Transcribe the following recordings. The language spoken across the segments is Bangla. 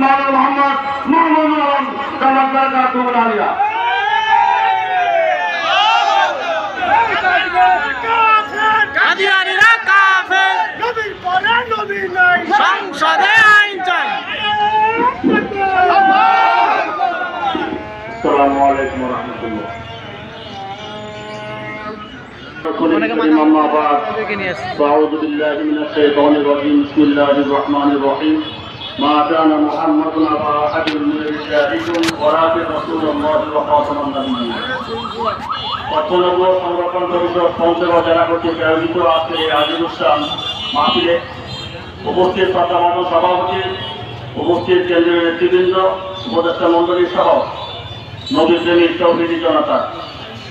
মাওলানা মোহাম্মদ মাহমুদুল আলম জামাতদার কাতুল আলিয়া। কাদিয়ানীরা কাফের, নবীর পরে নবী নাই, সংসদে আইন চাই। আসসালামু আলাইকুম ওয়া রাহমাতুল্লাহ। أما بعد فأعوذ بالله من الشيطان الرجيم بسم الله الرحمن الرحيم ما كان محمد أبا أحد من رجالكم ولكن رسول الله وخاتم النبيين। অর্থনব সংরক্ষণ পরিষদ পঞ্চগড় জেলা কর্তৃক আয়োজিত আজকের এই আজিম অনুষ্ঠান মাহফিলে উপস্থিত প্রধান সভাপতি, উপস্থিত কেন্দ্রীয় নেতৃবৃন্দ, উপদেষ্টা মণ্ডলী সহ নবী প্রেমী তৌহিদি জনতা।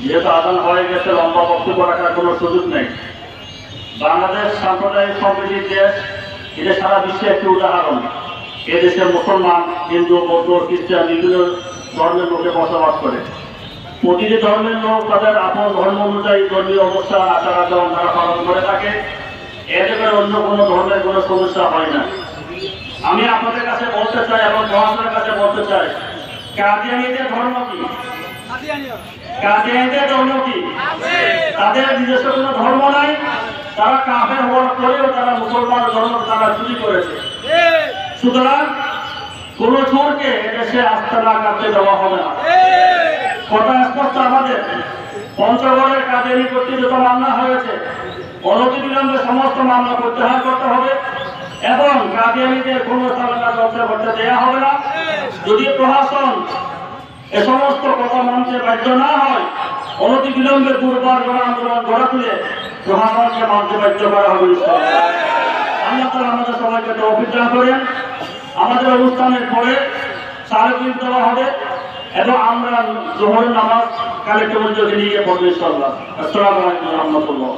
যেহেতু আদান হয়ে গেছে, লম্বা বক্তব্য রাখার কোনো সুযোগ নেই। বাংলাদেশ সাম্প্রদায়িক সম্প্রীতির দেশ, এটা সারা বিশ্বে একটি উদাহরণ। এদেশে মুসলমান, হিন্দু, বৌদ্ধ, খ্রিস্টান বিভিন্ন ধর্মের লোকে বসবাস করে। প্রতিটি ধর্মের লোক তাদের আপন ধর্ম অনুযায়ী ধর্মীয় অনুষ্ঠান আচার আচরণ তারা পালন করে থাকে। এদের অন্য কোনো ধর্মের কোনো সমস্যা হয় না। আমি আপনাদের কাছে বলতে চাই এবং মহাসনের কাছে বলতে চাই, কাদিয়ানীদের ধর্ম কি? কাদিয়ানীদের ধর্ম কি? তাদের নিজস্ব কোনো ধর্ম নাই। তারা কাফের হওয়ার পরেও তারা মুসলমান ধর্ম তারা চুরি করেছে। সুতরাং কোন চোরকে এদেশে আস্তানা কাটতে দেওয়া হবে না। কথা স্পষ্ট আমাদের। পঞ্চগড়ের কাদিয়ানী কর্তৃক যত মামলা হয়েছে, অনতিবিলম্বে সমস্ত মামলা প্রত্যাহার করতে হবে এবং কাদিয়ানীদের কোনো চালনা চর্চা করতে দেওয়া হবে না। যদি প্রশাসন এ সমস্ত কথা মানতে বাধ্য না হয়, অনতিবিলম্বে দুর্বার আন্দোলন গড়ে তুলে প্রশাসনকে মানতে বাধ্য করা হবে। আল্লাহ তাআলা আমাদের সবাইকে তৌফিক দান করেন। আমাদের অনুষ্ঠানের পরে সালাত দেওয়া হবে এবং আমরা জোহরের নামাজ কালেক্টর মসজিদে নিয়ে পড়বো ইনশাআল্লাহ। আসসালামু আলাইকুম ওয়া রাহমাতুল্লাহ।